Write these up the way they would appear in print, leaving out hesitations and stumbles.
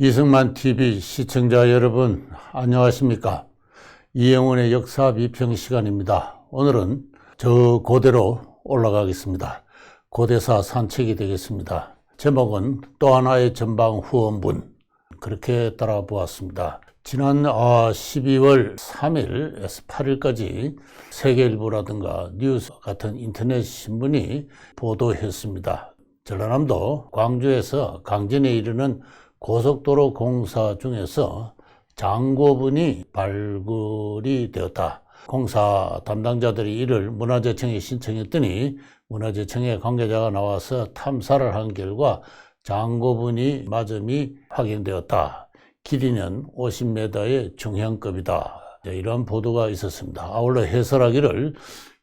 이승만 TV 시청자 여러분 안녕하십니까? 이영훈의 역사 비평 시간입니다. 오늘은 저 고대로 올라가겠습니다. 고대사 산책이 되겠습니다. 제목은 또 하나의 전방 후원분, 그렇게 따라보았습니다. 지난 12월 3일에서 8일까지 세계일보라든가 뉴스 같은 인터넷 신문이 보도했습니다. 전라남도 광주에서 강진에 이르는 고속도로 공사 중에서 장고분이 발굴이 되었다. 공사 담당자들이 이를 문화재청에 신청했더니 문화재청의 관계자가 나와서 탐사를 한 결과 장고분이 맞음이 확인되었다. 길이는 50m의 중형급이다. 이런 보도가 있었습니다. 아울러 해설하기를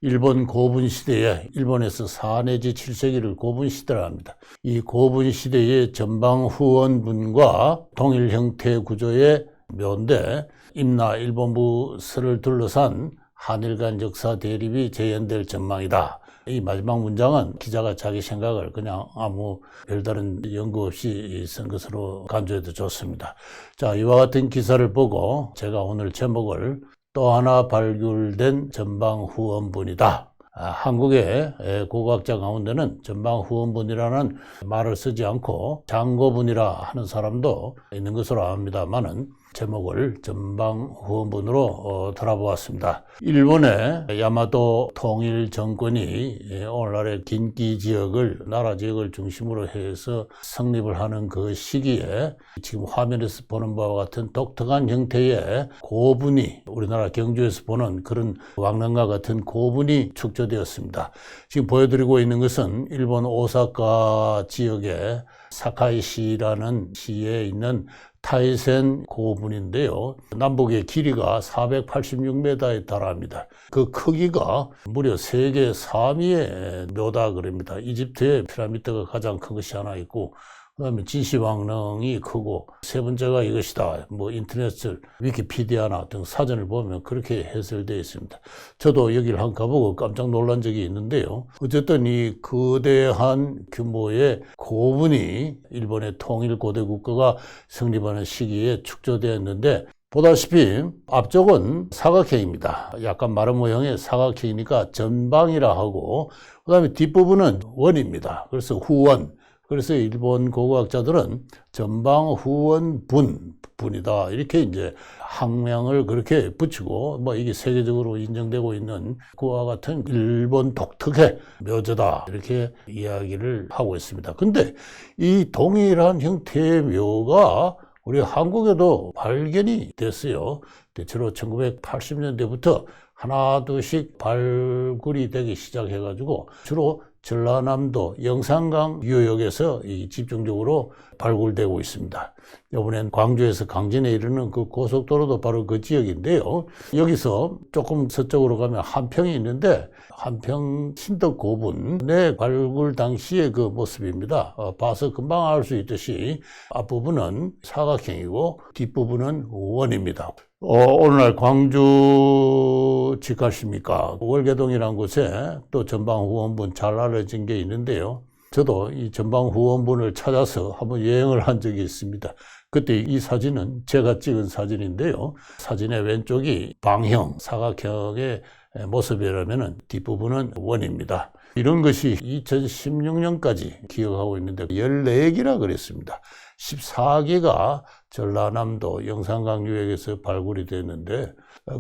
일본 고분 시대에 일본에서 4 내지 7세기를 고분 시대라 합니다. 이 고분 시대의 전방 후원분과 동일 형태 구조의 묘인데 임나 일본부서를 둘러싼 한일 간 역사 대립이 재현될 전망이다. 이 마지막 문장은 기자가 자기 생각을 그냥 아무 별다른 연구 없이 쓴 것으로 간주해도 좋습니다. 자, 이와 같은 기사를 보고 제가 오늘 제목을 또 하나 발굴된 전방 후원분이다. 한국의 고고학자 가운데는 전방 후원분이라는 말을 쓰지 않고 장고분이라 하는 사람도 있는 것으로 압니다만은 제목을 전방 후원분으로 달아보았습니다. 일본의 야마토 통일 정권이 오늘날의 긴기 지역을 나라 지역을 중심으로 해서 성립을 하는 그 시기에 지금 화면에서 보는 바와 같은 독특한 형태의 고분이 우리나라 경주에서 보는 그런 왕릉과 같은 고분이 축조되었습니다. 지금 보여드리고 있는 것은 일본 오사카 지역의 사카이시라는 시에 있는 타이센 고분인데요. 남북의 길이가 486m에 달합니다. 그 크기가 무려 세계 3위의 묘다 그럽니다. 이집트의 피라미드가 가장 큰 것이 하나 있고, 그 다음에 진시황릉이 크고, 세 번째가 이것이다. 인터넷 위키피디아나 등 사전을 보면 그렇게 해설되어 있습니다. 저도 여기를 한번 가보고 깜짝 놀란 적이 있는데요. 어쨌든 이 거대한 규모의 고분이 일본의 통일 고대 국가가 성립하는 시기에 축조되었는데, 보다시피 앞쪽은 사각형입니다. 약간 마른 모형의 사각형이니까 전방이라 하고, 그 다음에 뒷부분은 원입니다. 그래서 후원. 그래서 일본 고고학자들은 전방 후원 분이다. 이렇게 이제 학명을 그렇게 붙이고, 이게 세계적으로 인정되고 있는 그와 같은 일본 독특의 묘지다. 이렇게 이야기를 하고 있습니다. 근데 이 동일한 형태의 묘가 우리 한국에도 발견이 됐어요. 대체로 1980년대부터 하나 둘씩 발굴이 되기 시작해가지고 주로 전라남도 영산강 유역에서 집중적으로 발굴되고 있습니다. 이번엔 광주에서 강진에 이르는 그 고속도로도 바로 그 지역인데요. 여기서 조금 서쪽으로 가면 한평이 있는데 한평 신덕고분의 발굴 당시의 그 모습입니다. 봐서 금방 알 수 있듯이 앞부분은 사각형이고 뒷부분은 원입니다. 오늘날 광주 집 가십니까? 월계동이라는 곳에 또 전방후원분 잘 알려진 게 있는데요. 저도 이 전방후원분을 찾아서 한번 여행을 한 적이 있습니다. 그때 이 사진은 제가 찍은 사진인데요. 사진의 왼쪽이 방형, 사각형의 모습이라면 뒷부분은 원입니다. 이런 것이 2016년까지 기억하고 있는데 14개라 그랬습니다. 14개가 전라남도 영산강 유역에서 발굴이 됐는데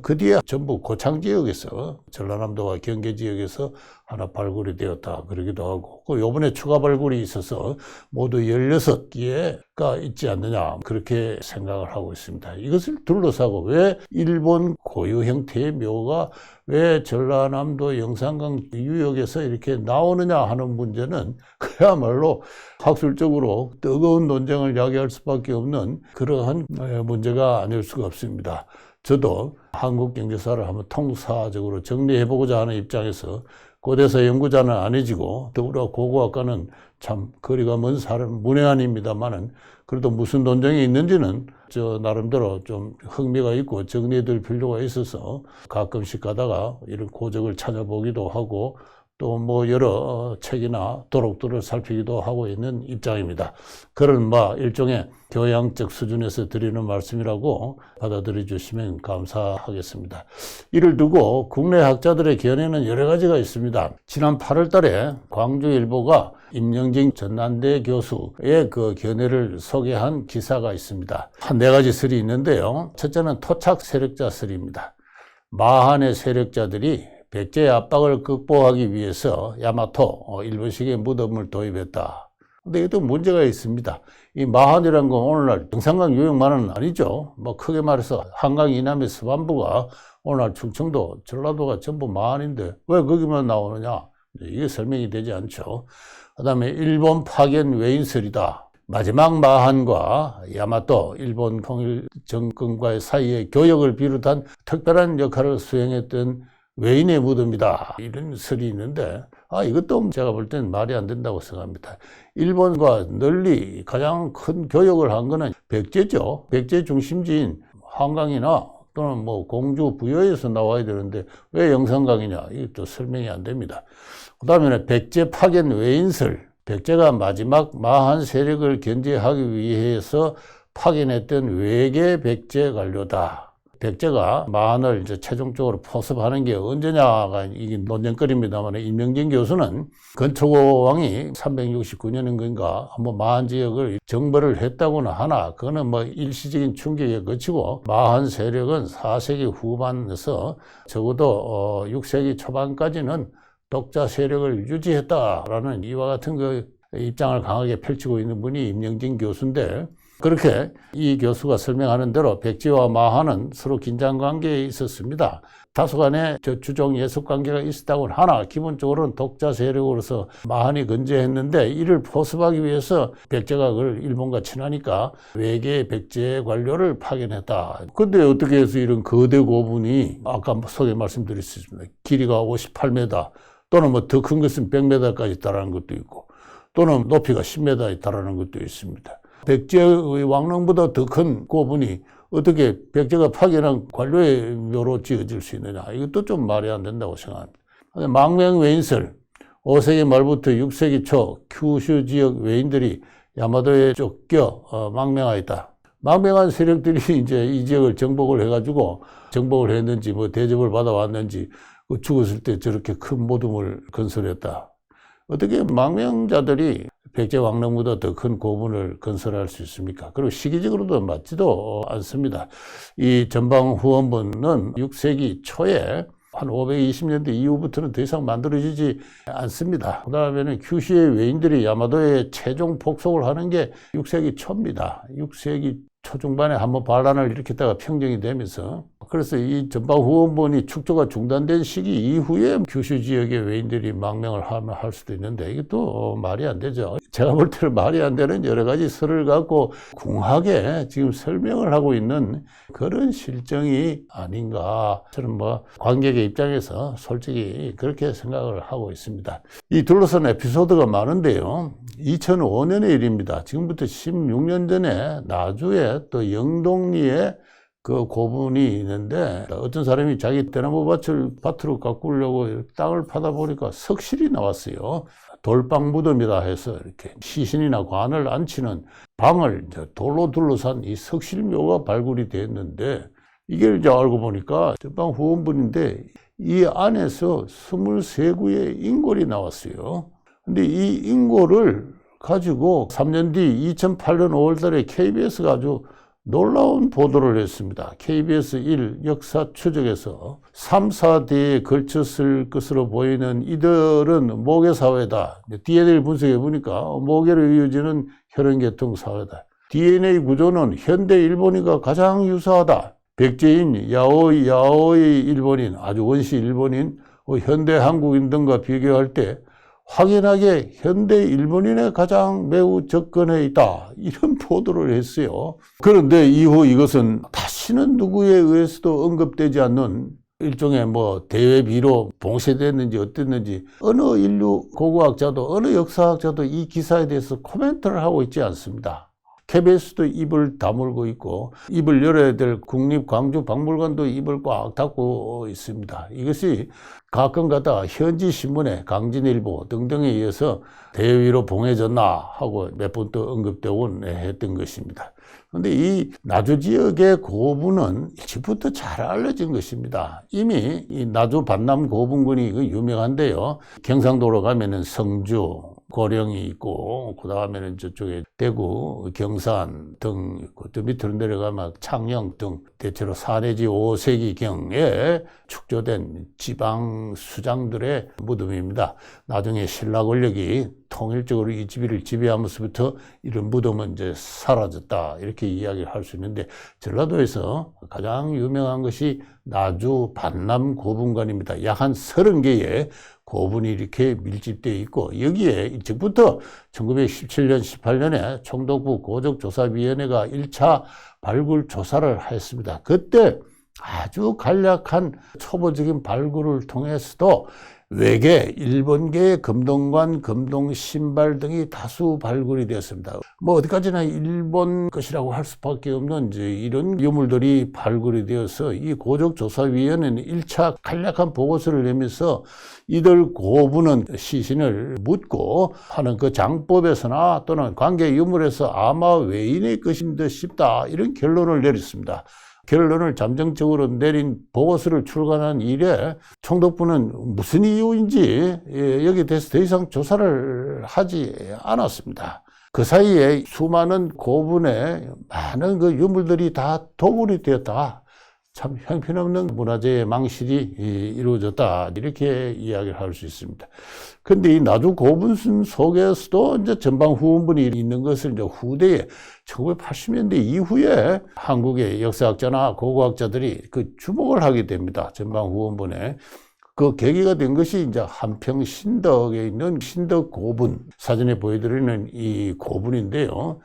그 뒤에 전부 고창 지역에서 전라남도와 경계 지역에서 하나 발굴이 되었다 그러기도 하고, 요번에 추가 발굴이 있어서 모두 16개가 있지 않느냐 그렇게 생각을 하고 있습니다. 이것을 둘러싸고 왜 일본 고유 형태의 묘가 왜 전라남도 영산강 유역에서 이렇게 나오느냐 하는 문제는 그야말로 학술적으로 뜨거운 논쟁을 야기할 수밖에 없는 그러한 문제가 아닐 수가 없습니다. 저도 한국 경제사를 한번 통사적으로 정리해보고자 하는 입장에서 고대사 연구자는 아니지고 더불어 고고학과는 참 거리가 먼 사람 문외한입니다만은 그래도 무슨 논쟁이 있는지는 저 나름대로 좀 흥미가 있고 정리해둘 필요가 있어서 가끔씩 가다가 이런 고적을 찾아보기도 하고 또 뭐 여러 책이나 도록들을 살피기도 하고 있는 입장입니다. 그런 일종의 교양적 수준에서 드리는 말씀이라고 받아들여 주시면 감사하겠습니다. 이를 두고 국내 학자들의 견해는 여러 가지가 있습니다. 지난 8월 달에 광주일보가 임영진 전남대 교수의 그 견해를 소개한 기사가 있습니다. 한 4가지 설이 있는데요. 첫째는 토착 세력자 설입니다. 마한의 세력자들이 백제의 압박을 극복하기 위해서 야마토, 일본식의 무덤을 도입했다. 근데 이것도 문제가 있습니다. 이 마한이라는 건 오늘날 영산강 유역만은 아니죠. 크게 말해서 한강 이남의 서반부가 오늘날 충청도, 전라도가 전부 마한인데 왜 거기만 나오느냐? 이게 설명이 되지 않죠. 그 다음에 일본 파견 외인설이다. 마지막 마한과 야마토, 일본 통일 정권과의 사이에 교역을 비롯한 특별한 역할을 수행했던 외인의 무덤이다. 이런 설이 있는데 이것도 제가 볼 때는 말이 안 된다고 생각합니다. 일본과 널리 가장 큰 교역을 한 거는 백제죠. 백제 중심지인 한강이나 또는 공주 부여에서 나와야 되는데 왜 영산강이냐? 이것도 설명이 안 됩니다. 그 다음에 백제 파견 외인설. 백제가 마지막 마한 세력을 견제하기 위해서 파견했던 외계 백제 관료다. 백제가 마한을 최종적으로 포섭하는 게 언제냐가 이게 논쟁거리입니다만 임영진 교수는 건초고 왕이 369년인가 한번 마한 지역을 정벌을 했다고는 하나 그거는 일시적인 충격에 그치고 마한 세력은 4세기 후반에서 적어도 6세기 초반까지는 독자 세력을 유지했다라는 이와 같은 그 입장을 강하게 펼치고 있는 분이 임영진 교수인데 그렇게 이 교수가 설명하는 대로 백제와 마한은 서로 긴장관계에 있었습니다. 다소간의 주종 예속 관계가 있었다고는 하나 기본적으로는 독자 세력으로서 마한이 건재했는데 이를 포섭하기 위해서 백제가 그걸 일본과 친하니까 외계 백제 관료를 파견했다. 근데 어떻게 해서 이런 거대 고분이 아까 소개 말씀드렸습니다. 길이가 58m 또는 더 큰 것은 100m까지 달하는 것도 있고 또는 높이가 10m에 달하는 것도 있습니다. 백제의 왕릉보다 더 큰 고분이 어떻게 백제가 파견한 관료의 묘로 지어질 수 있느냐. 이것도 좀 말이 안 된다고 생각합니다. 망명 외인설, 5세기 말부터 6세기 초 큐슈 지역 외인들이 야마도에 쫓겨 망명하였다. 망명한 세력들이 이제 이 지역을 정복을 해가지고 정복을 했는지 대접을 받아왔는지 죽었을 때 저렇게 큰 모둠을 건설했다. 어떻게 망명자들이 백제 왕릉보다 더 큰 고분을 건설할 수 있습니까? 그리고 시기적으로도 맞지도 않습니다. 이 전방 후원본은 6세기 초에 한 520년대 이후부터는 더 이상 만들어지지 않습니다. 그 다음에는 큐슈의 외인들이 야마도에 최종 복속을 하는 게 6세기 초입니다. 6세기 초중반에 한번 반란을 일으켰다가 평정이 되면서 그래서 이 전방 후원본이 축조가 중단된 시기 이후에 규슈 지역의 외인들이 망명을 하면 할 수도 있는데 이게 또 말이 안 되죠. 제가 볼 때는 말이 안 되는 여러 가지 설을 갖고 궁하게 지금 설명을 하고 있는 그런 실정이 아닌가. 저는 관객의 입장에서 솔직히 그렇게 생각을 하고 있습니다. 이 둘러싼 에피소드가 많은데요. 2005년의 일입니다. 지금부터 16년 전에 나주에 또 영동리에 그 고분이 있는데 어떤 사람이 자기 대나무 밭으로 가꾸려고 땅을 파다 보니까 석실이 나왔어요. 돌방 무덤이다 해서 이렇게 시신이나 관을 앉히는 방을 돌로 둘러싼 이 석실묘가 발굴이 됐는데 이게 이제 알고 보니까 전방 후원분인데 이 안에서 23구의 인골이 나왔어요. 근데 이 인골을 가지고 3년 뒤 2008년 5월달에 KBS가 아주 놀라운 보도를 했습니다. KBS 1 역사 추적에서 3, 4대에 걸쳤을 것으로 보이는 이들은 모계사회다. DNA를 분석해 보니까 모계로 이어지는 혈연계통 사회다. DNA 구조는 현대 일본인과 가장 유사하다. 백제인, 야오이 일본인, 아주 원시 일본인, 현대 한국인 등과 비교할 때 확연하게 현대 일본인에 가장 매우 접근해 있다. 이런 보도를 했어요. 그런데 이후 이것은 다시는 누구에 의해서도 언급되지 않는 일종의 대외비로 봉쇄됐는지 어땠는지 어느 인류 고고학자도 어느 역사학자도 이 기사에 대해서 코멘트를 하고 있지 않습니다. KBS도 입을 다물고 있고 입을 열어야 될 국립광주박물관도 입을 꽉 닫고 있습니다. 이것이 가끔가다 현지 신문에 강진일보 등등에 의해서 대위로 봉해졌나 하고 몇 번 또 언급되곤 했던 것입니다. 그런데 이 나주 지역의 고분은 일찍부터 잘 알려진 것입니다. 이미 이 나주 반남 고분군이 유명한데요. 경상도로 가면은 성주, 고령이 있고, 그 다음에는 저쪽에 대구, 경산 등 있고, 또 밑으로 내려가면 창녕 등 대체로 4 내지 5세기경에 축조된 지방 수장들의 무덤입니다. 나중에 신라 권력이 통일적으로 이 지비를 지배하면서부터 이런 무덤은 이제 사라졌다. 이렇게 이야기를 할 수 있는데, 전라도에서 가장 유명한 것이 나주 반남 고분관입니다. 약 한 30개의 고분이 이렇게 밀집되어 있고, 여기에 일찍부터 1917년, 18년에 총독부 고적조사위원회가 1차 발굴 조사를 했습니다. 그때 아주 간략한 초보적인 발굴을 통해서도 외계, 일본계의 금동관, 금동신발 등이 다수 발굴이 되었습니다. 뭐 어디까지나 일본 것이라고 할 수밖에 없는 이제 이런 유물들이 발굴이 되어서 이 고적조사위원회는 1차 간략한 보고서를 내면서 이들 고분은 시신을 묻고 하는 그 장법에서나 또는 관계 유물에서 아마 외인의 것인 듯 싶다, 이런 결론을 내렸습니다. 결론을 잠정적으로 내린 보고서를 출간한 이래 총독부는 무슨 이유인지 여기에 대해서 더 이상 조사를 하지 않았습니다. 그 사이에 수많은 고분의 많은 그 유물들이 다 도굴이 되었다. 참 형편없는 문화재의 망실이 이루어졌다. 이렇게 이야기를 할 수 있습니다. 근데 이 나주 고분순 속에서도 이제 전방 후원분이 있는 것을 이제 후대에 1980년대 이후에 한국의 역사학자나 고고학자들이 그 주목을 하게 됩니다. 전방 후원분에. 그 계기가 된 것이 이제 한평 신덕에 있는 신덕 고분, 사진에 보여드리는 이 고분인데요.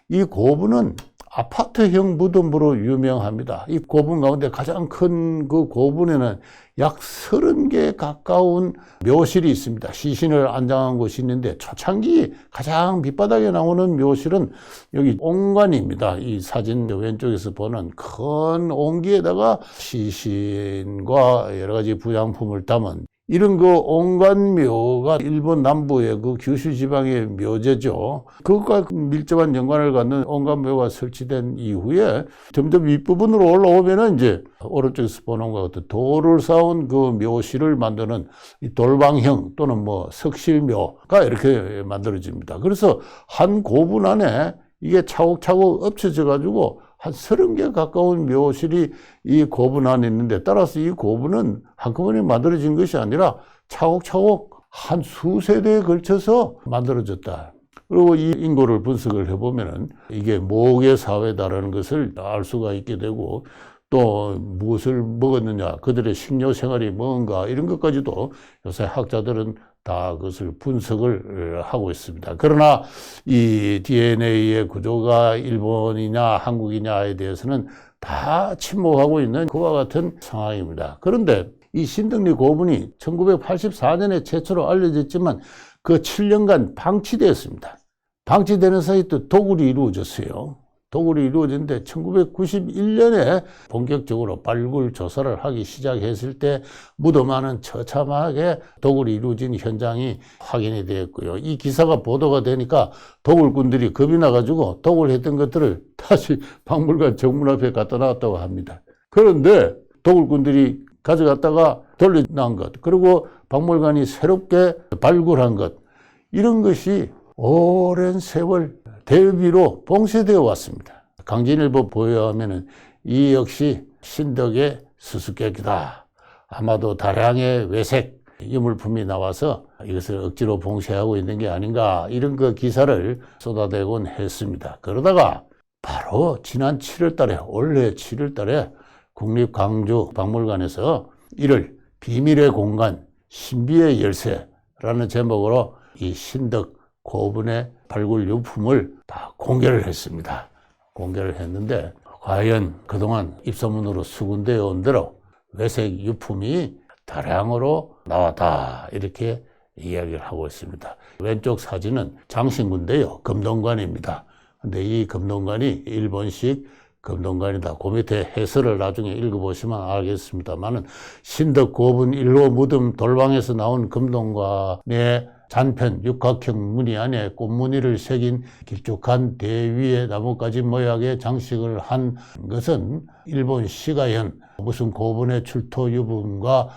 이 고분은 아파트형 무덤으로 유명합니다. 이 고분 가운데 가장 큰 그 고분에는 약 30개 가까운 묘실이 있습니다. 시신을 안장한 곳이 있는데 초창기 가장 밑바닥에 나오는 묘실은 여기 옹관입니다. 이 사진 왼쪽에서 보는 큰 옹기에다가 시신과 여러 가지 부장품을 담은 이런 그 옹관묘가 일본 남부의 그 규슈 지방의 묘제죠. 그것과 밀접한 연관을 갖는 옹관묘가 설치된 이후에 점점 윗부분으로 올라오면은 이제 오른쪽에서 보는 것 같은 돌을 쌓은 그 묘실을 만드는 이 돌방형 또는 뭐 석실묘가 이렇게 만들어집니다. 그래서 한 고분 안에 이게 차곡차곡 엎쳐져 가지고 한 30개 가까운 묘실이 이 고분 안에 있는데, 따라서 이 고분은 한꺼번에 만들어진 것이 아니라 차곡차곡 한 수세대에 걸쳐서 만들어졌다. 그리고 이 인고를 분석을 해보면은 이게 모계 사회다라는 것을 알 수가 있게 되고, 또 무엇을 먹었느냐, 그들의 식료 생활이 뭔가, 이런 것까지도 요새 학자들은 다 그것을 분석을 하고 있습니다. 그러나 이 DNA의 구조가 일본이냐 한국이냐에 대해서는 다 침묵하고 있는 그와 같은 상황입니다. 그런데 이 신덕리 고분이 1984년에 최초로 알려졌지만 그 7년간 방치되었습니다. 방치되는 사이 또 도굴이 이루어졌어요. 도굴이 이루어졌는데 1991년에 본격적으로 발굴 조사를 하기 시작했을 때 무덤 안은 처참하게 도굴이 이루어진 현장이 확인이 되었고요. 이 기사가 보도가 되니까 도굴꾼들이 겁이 나가지고 도굴했던 것들을 다시 박물관 정문 앞에 갖다 놨다고 합니다. 그런데 도굴꾼들이 가져갔다가 돌려난 것, 그리고 박물관이 새롭게 발굴한 것, 이런 것이 오랜 세월 대비로 봉쇄되어 왔습니다. 강진일보 보도하면은 이 역시 신덕의 수수께끼다. 아마도 다량의 외색 유물품이 나와서 이것을 억지로 봉쇄하고 있는 게 아닌가, 이런 그 기사를 쏟아내곤 했습니다. 그러다가 바로 지난 7월 달에, 올해 7월 달에 국립광주박물관에서 이를 비밀의 공간, 신비의 열쇠라는 제목으로 이 신덕 고분의 발굴 유품을 다 공개를 했습니다. 공개를 했는데 과연 그동안 입소문으로 수군되어 온 대로 외색 유품이 다량으로 나왔다, 이렇게 이야기를 하고 있습니다. 왼쪽 사진은 장신구인데요. 금동관입니다. 근데 이 금동관이 일본식 금동관이다. 그 밑에 해설을 나중에 읽어보시면 알겠습니다만은 신덕 고분 일로 무덤 돌방에서 나온 금동관의 잔편 육각형 무늬 안에 꽃무늬를 새긴 길쭉한 대위에 나뭇가지 모양의 장식을 한 것은 일본 시가현 무슨 고분의 출토 유분과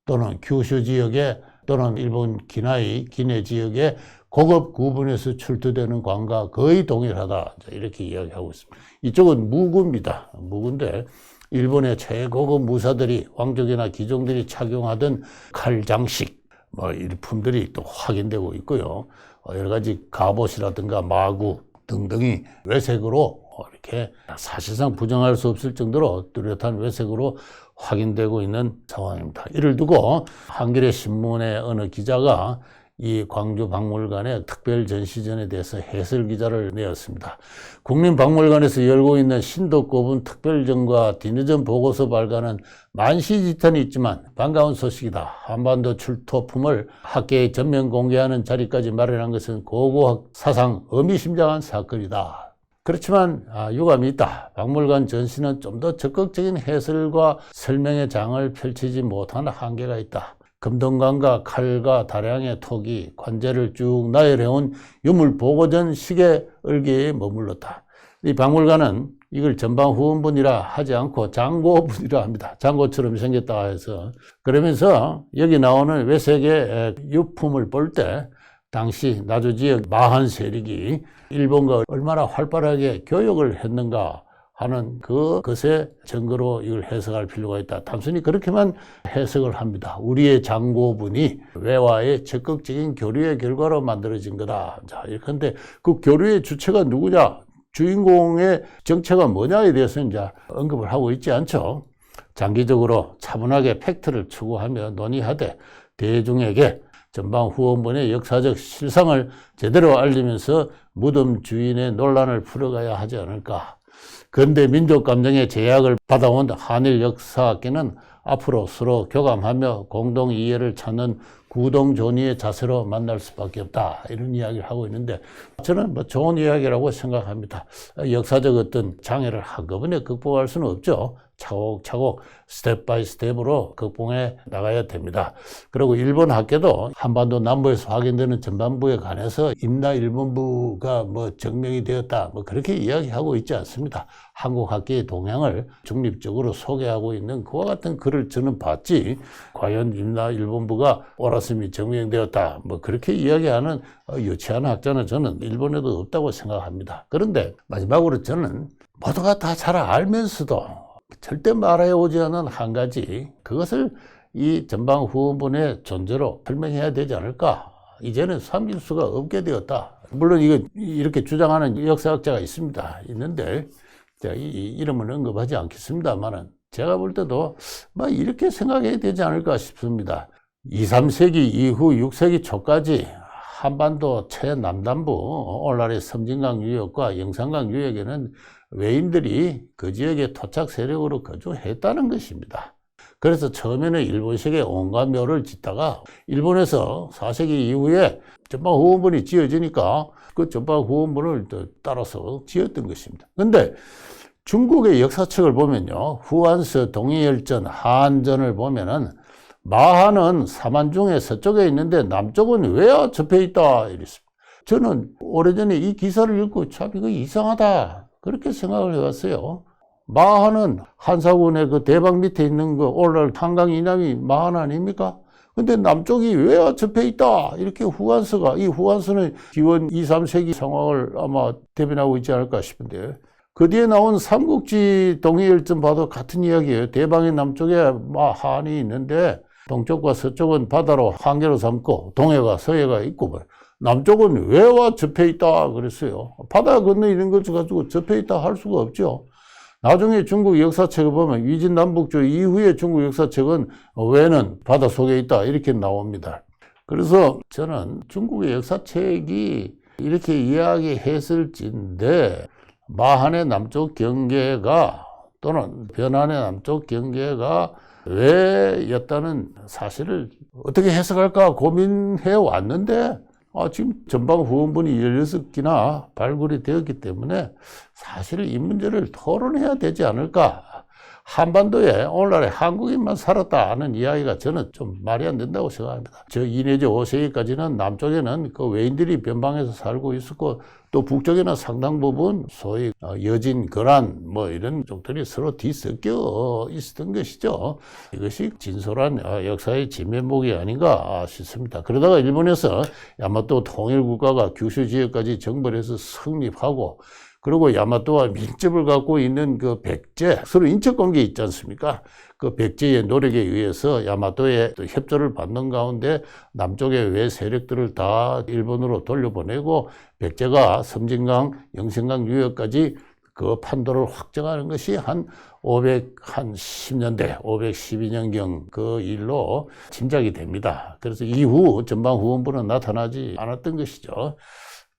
또는 규슈 지역에 또는 일본 기나이 기내 지역에 고급 구분에서 출토되는 관과 거의 동일하다. 이렇게 이야기하고 있습니다. 이쪽은 무구입니다. 무구인데 일본의 최고급 무사들이 왕족이나 기종들이 착용하던 칼 장식 일품들이 또 확인되고 있고요. 여러 가지 갑옷이라든가 마구 등등이 외색으로 이렇게 사실상 부정할 수 없을 정도로 뚜렷한 외색으로 확인되고 있는 상황입니다. 이를 두고 한겨레 신문의 어느 기자가 이 광주박물관의 특별 전시전에 대해서 해설 기사를 내었습니다. 국민박물관에서 열고 있는 신덕고분 특별전과 뒤늦은 보고서 발간은 만시지탄이 있지만 반가운 소식이다. 한반도 출토품을 학계에 전면 공개하는 자리까지 마련한 것은 고고학 사상 의미심장한 사건이다. 그렇지만 유감이 있다. 박물관 전시는 좀 더 적극적인 해설과 설명의 장을 펼치지 못한 한계가 있다. 금동관과 칼과 다량의 토기, 관제를 쭉 나열해온 유물 보고전 시계 을개에 머물렀다. 이 박물관은 이걸 전방후원분이라 하지 않고 장고분이라 합니다. 장고처럼 생겼다 해서. 그러면서 여기 나오는 외색의 유품을 볼 때 당시 나주 지역 마한 세력이 일본과 얼마나 활발하게 교역을 했는가 하는 그것의 증거로 이걸 해석할 필요가 있다. 단순히 그렇게만 해석을 합니다. 우리의 장고분이 외와의 적극적인 교류의 결과로 만들어진 거다. 자, 이렇게 그 교류의 주체가 누구냐? 주인공의 정체가 뭐냐에 대해서 이제 언급을 하고 있지 않죠. 장기적으로 차분하게 팩트를 추구하며 논의하되 대중에게 전방 후원본의 역사적 실상을 제대로 알리면서 무덤 주인의 논란을 풀어가야 하지 않을까. 근대 민족 감정의 제약을 받아온 한일 역사학계는 앞으로 서로 교감하며 공동 이해를 찾는 구동존의의 자세로 만날 수밖에 없다. 이런 이야기를 하고 있는데 저는 좋은 이야기라고 생각합니다. 역사적 어떤 장애를 한꺼번에 극복할 수는 없죠. 차곡차곡 스텝 바이 스텝으로 극복해 나가야 됩니다. 그리고 일본 학계도 한반도 남부에서 확인되는 전반부에 관해서 임나 일본부가 증명이 되었다. 그렇게 이야기하고 있지 않습니다. 한국 학계의 동향을 중립적으로 소개하고 있는 그와 같은 글을 저는 봤지. 과연 임나 일본부가 옳았음이 증명되었다. 그렇게 이야기하는 유치한 학자는 저는 일본에도 없다고 생각합니다. 그런데 마지막으로 저는 모두가 다 잘 알면서도 절대 말해 오지 않은 한 가지, 그것을 이 전방 후원본의 존재로 설명해야 되지 않을까. 이제는 숨길 수가 없게 되었다. 물론 이렇게 주장하는 역사학자가 있는데 제가 이 이름은 언급하지 않겠습니다만은 제가 볼 때도 이렇게 생각해야 되지 않을까 싶습니다. 2, 3세기 이후 6세기 초까지 한반도 최남단부 오늘날의 섬진강 유역과 영산강 유역에는 외인들이 그 지역의 토착 세력으로 거주했다는 것입니다. 그래서 처음에는 일본식의 온갖 묘를 짓다가 일본에서 4세기 이후에 전방후원본이 지어지니까 그 전방후원본을 따라서 지었던 것입니다. 그런데 중국의 역사책을 보면요, 후한서, 동이열전, 한전을 보면은 마한은 사만중의 서쪽에 있는데 남쪽은 왜 접해 있다 이랬습니다. 저는 오래전에 이 기사를 읽고 참 이거 이상하다 그렇게 생각을 해왔어요. 마한은 한사군의 그 대방 밑에 있는 거 오늘날 한강 이남이 마한 아닙니까? 근데 남쪽이 왜 접해 있다 이렇게 후한서가, 이 후한서는 기원 2, 3세기 상황을 아마 대변하고 있지 않을까 싶은데, 그 뒤에 나온 삼국지 동해열전 봐도 같은 이야기예요. 대방의 남쪽에 한이 있는데 동쪽과 서쪽은 바다로 한계로 삼고 동해가 서해가 있고 남쪽은 왜와 접해 있다 그랬어요. 바다 건너 있는 것을 가지고 접해 있다 할 수가 없죠. 나중에 중국 역사책을 보면 위진남북조 이후의 중국 역사책은 왜는 바다 속에 있다 이렇게 나옵니다. 그래서 저는 중국의 역사책이 이렇게 이야기했을진데 마한의 남쪽 경계가 또는 변한의 남쪽 경계가 왜였다는 사실을 어떻게 해석할까 고민해 왔는데 지금 전방 후원본이 16개나 발굴이 되었기 때문에 사실 이 문제를 토론해야 되지 않을까. 한반도에 오늘날에 한국인만 살았다는 이야기가 저는 좀 말이 안 된다고 생각합니다. 저 2 내지 5세기까지는 남쪽에는 그 외인들이 변방에서 살고 있었고, 또 북쪽에는 상당 부분 소위 여진, 거란 뭐 이런 쪽들이 서로 뒤섞여 있었던 것이죠. 이것이 진솔한 역사의 진면목이 아닌가 싶습니다. 그러다가 일본에서 야마토 통일국가가 규슈 지역까지 정벌해서 성립하고, 그리고 야마토와 밀접을 갖고 있는 그 백제, 서로 인척관계 있지 않습니까? 그 백제의 노력에 의해서 야마토의 협조를 받는 가운데 남쪽의 외 세력들을 다 일본으로 돌려보내고, 백제가 섬진강, 영생강 유역까지 그 판도를 확정하는 것이 한 510년대, 512년경 그 일로 짐작이 됩니다. 그래서 이후 전방 후원부는 나타나지 않았던 것이죠.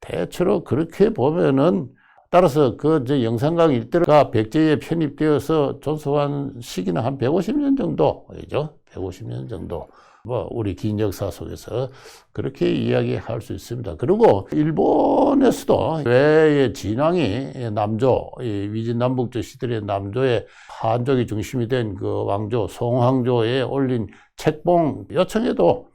대체로 그렇게 보면은, 따라서 그 영산강 일대가 백제에 편입되어서 존속한 시기는 한 150년 정도죠. 150년 정도. 뭐 우리 긴 역사 속에서 그렇게 이야기할 수 있습니다. 그리고 일본에서도 외의 진왕이 남조, 위진 남북조 시대의 남조의 한족이 중심이 된 그 왕조 송황조에 올린 책봉 요청에도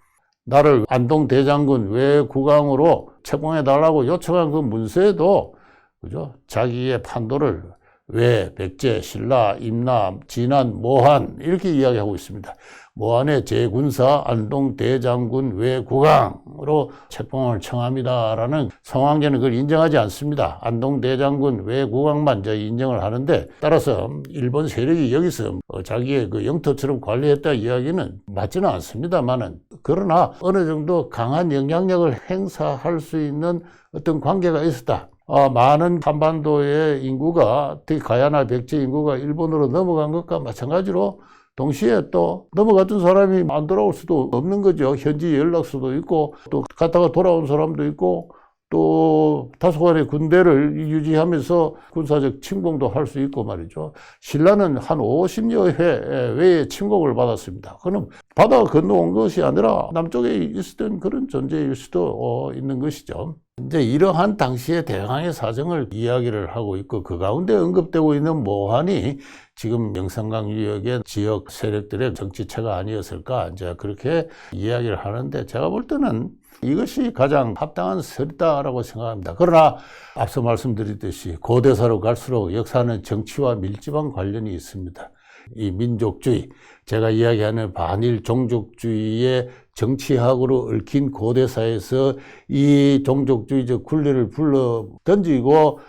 나를 안동 대장군 외국왕으로 책봉해 달라고 요청한 그 문서에도, 그죠? 자기의 판도를 외, 백제, 신라, 임남, 진안, 모한 이렇게 이야기하고 있습니다. 모한의 제군사 안동 대장군 외국왕으로 책봉을 청합니다라는, 성황제는 그걸 인정하지 않습니다. 안동 대장군 외국왕만 인정을 하는데, 따라서 일본 세력이 여기서 자기의 그 영토처럼 관리했다 이야기는 맞지는 않습니다만은, 그러나 어느 정도 강한 영향력을 행사할 수 있는 어떤 관계가 있었다. 많은 한반도의 인구가, 특히 가야나 백제 인구가 일본으로 넘어간 것과 마찬가지로 동시에 또 넘어갔던 사람이 안 돌아올 수도 없는 거죠. 현지 연락처도 있고, 또 갔다가 돌아온 사람도 있고, 또 다소간의 군대를 유지하면서 군사적 침공도 할 수 있고 말이죠. 신라는 한 50여 회 외에 침공을 받았습니다. 그럼 바다 건너온 것이 아니라 남쪽에 있었던 그런 존재일 수도 있는 것이죠. 이제 이러한 당시의 대항의 사정을 이야기를 하고 있고, 그 가운데 언급되고 있는 모한이 지금 영산강 유역의 지역 세력들의 정치체가 아니었을까, 이제 그렇게 이야기를 하는데, 제가 볼 때는 이것이 가장 합당한 설이다라고 생각합니다. 그러나 앞서 말씀드렸듯이 고대사로 갈수록 역사는 정치와 밀접한 관련이 있습니다. 이 민족주의, 제가 이야기하는 반일 종족주의의 정치학으로 얽힌 고대사에서 이 종족주의적 굴레를 불러 던지고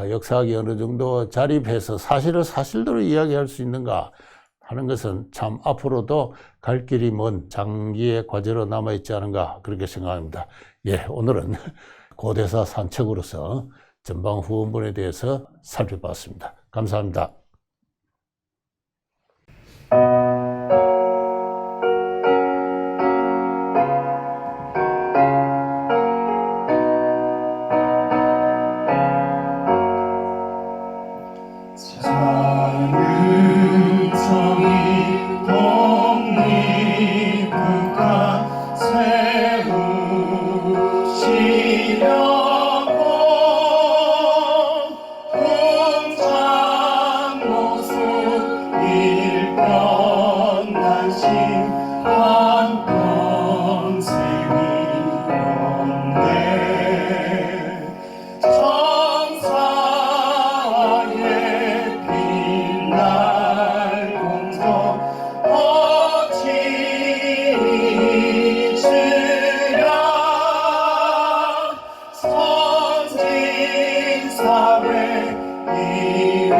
역사학이 어느 정도 자립해서 사실을 사실대로 이야기할 수 있는가 하는 것은 참 앞으로도 갈 길이 먼 장기의 과제로 남아있지 않은가, 그렇게 생각합니다. 예, 오늘은 고대사 산책으로서 전방 후원본에 대해서 살펴봤습니다. 감사합니다. 선진사회 이루